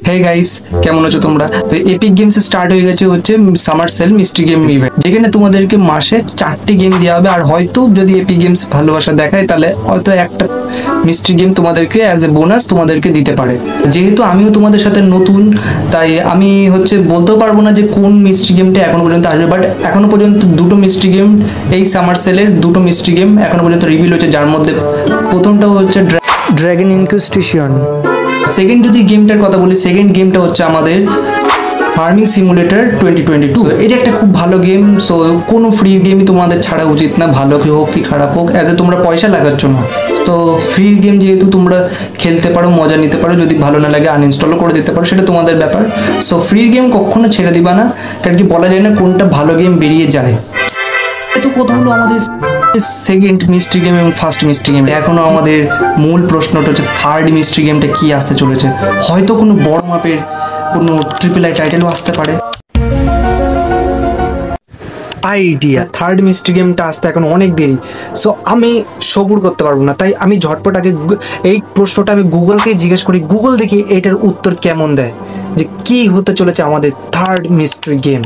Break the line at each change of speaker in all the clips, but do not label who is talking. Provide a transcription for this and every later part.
Hey guys, কেমন আছো তোমরা? তো এপিক গেমস স্টার্ট হয়ে গেছে হচ্ছে summer sell mystery game event, যেখানে তোমাদেরকে মাসে 4টি গেম দেওয়া হবে। আর হয়তো যদি এপিক গেমস ভালোবাসা দেখায় তাহলে হয়তো একটা মিস্ট্রি গেম তোমাদেরকে অ্যাজ এ বোনাস তোমাদেরকে দিতে পারে। যেহেতু আমিও তোমাদের সাথে নতুন, তাই আমি হচ্ছে বলতেও পারবো না যে কোন মিস্ট্রি গেমটা এখনো পর্যন্ত আসবে, বাট এখনো পর্যন্ত দুটো মিস্ট্রি গেম, এই সামার সেলের দুটো মিস্ট্রি গেম এখনো পর্যন্ত রিভিল হচ্ছে, যার মধ্যে প্রথমটা হচ্ছে ড্রাগন ইনকুইজিশন। সেকেন্ড যদি গেমটার কথা বলি, সেকেন্ড গেমটা হচ্ছে আমাদের ফার্মিং সিমুলেটর 2022। এটা একটা খুব ভালো গেম। সো কোনো ফ্রি গেমই তোমাদের ছাড়া উচিত না, ভালো কি হোক কি খারাপ হোক, অ্যাজ এ তোমরা পয়সা লাগাচ্ছ না, তো ফ্রি গেম যেহেতু তোমরা খেলতে পারো, মজা নিতে পারো, যদি ভালো না লাগে আনইনস্টলও করে দিতে পারো, সেটা তোমাদের ব্যাপার। সো ফ্রি গেম কখনো ছেড়ে দিবা না, কারণ কি বলা যায় না কোনটা ভালো গেম বেরিয়ে যায়। তো কথা হলো আমাদের সেকেন্ড মিস্ট্রি গেম এবং ফার্স্ট মিস্ট্রি গেম। এখনো আমাদের মূল প্রশ্নটা হচ্ছে থার্ড মিস্ট্রি গেমটা কি আসতে চলেছে। হয়তো কোনো বড় মাপের কোনো ট্রিপল আই টাইটেলও আসতে পারে। আইডিয়া থার্ড মিস্ট্রি গেমটা আসতে এখন অনেক দেরি। সো আমি সবুর করতে পারবো না, তাই আমি ঝটপট আগে এই প্রশ্নটা আমি গুগলকে জিজ্ঞেস করি, গুগল দেখি এটার উত্তর কেমন দেয়, যে কি হতে চলেছে আমাদের থার্ড মিস্ট্রি গেম।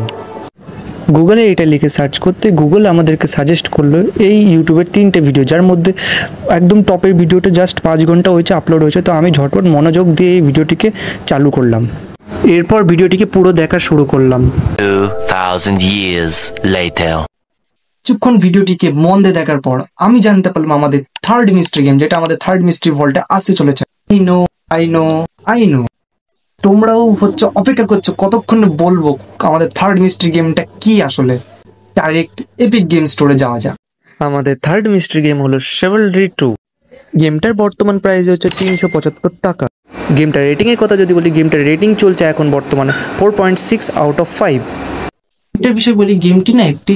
গুগলে এটা লিখে সার্চ করতে গুগল আমাদেরকে সাজেস্ট করলো এই ইউটিউবের 3টে ভিডিও, যার মধ্যে একদম টপের ভিডিওটা জাস্ট 5 ঘন্টা হয়েছে আপলোড হয়েছে। তো আমি ঝটপট মনোযোগ দিয়ে এই ভিডিওটিকে চালু করলাম, এরপর ভিডিওটিকে পুরো দেখা শুরু করলাম।
2000 years later.
কিছুক্ষণ ভিডিওটিকে মন দিয়ে দেখার পর আমি জানতে পারলাম আমাদের থার্ড মিস্ট্রি গেম, যেটা আমাদের থার্ড মিস্ট্রি ভল্টে আসতে চলেছে। আই নো তোমরাও হচ্ছে অপেক্ষা করছো কতক্ষণ বলবো আমাদের থার্ড মিস্ট্রি গেমটা কি। আসলে ডাইরেক্ট এপিক গেম স্টোরে যাওয়া যাক। আমাদের থার্ড মিস্ট্রি গেম হলো Chivalry 2। গেমটার বর্তমান প্রাইস হচ্ছে 375 টাকা। গেমটার রেটিং এর কথা যদি বলি, গেমটার রেটিং চলছে এখন বর্তমানে 4.6 আউট অফ 5। এটার বিষয়ে বলি, গেমটি না একটি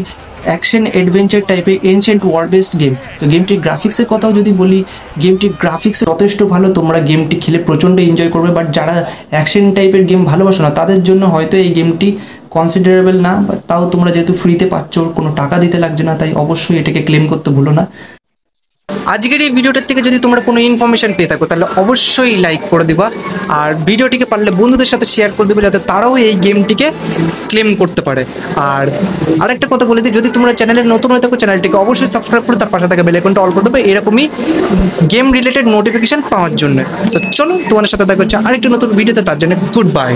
অ্যাকশন অ্যাডভেঞ্চার টাইপের এনশিয়েন্ট ওয়ার বেসড গেম। তো গেমটির গ্রাফিক্সের কথাও যদি বলি, গেমটির গ্রাফিক্স যথেষ্ট ভালো, তোমরা গেমটি খেলে প্রচণ্ড এনজয় করবে। বাট যারা অ্যাকশন টাইপের গেম ভালোবাসো না, তাদের জন্য হয়তো এই গেমটি কনসিডারেবল না, বাট তাও তোমরা যেহেতু ফ্রিতে পাচ্ছ, কোনো টাকা দিতে লাগছে না, তাই অবশ্যই এটাকে ক্লেম করতে ভুলো না। আজকের এই ভিডিওটার থেকে যদি তোমরা কোনো ইনফরমেশন পেয়ে থাকো তাহলে অবশ্যই লাইক করে দিবা, আর ভিডিওটিকে পারলে বন্ধুদের সাথে শেয়ার করে দেবে, যাতে তারাও এই গেমটিকে ক্লেম করতে পারে। আর আরেকটা কথা বলে দিই, যদি তোমরা চ্যানেলে নতুন হয়ে থাকো চ্যানেলটিকে অবশ্যই সাবস্ক্রাইব করে তার পাশে থাকা বেল আইকনটা অল করে দেবে, এরকমই গেম রিলেটেড নোটিফিকেশন পাওয়ার জন্য। সো চলো, তোমাদের সাথে দেখা হচ্ছে আরেকটি নতুন ভিডিওতে, তার জন্য গুড বাই।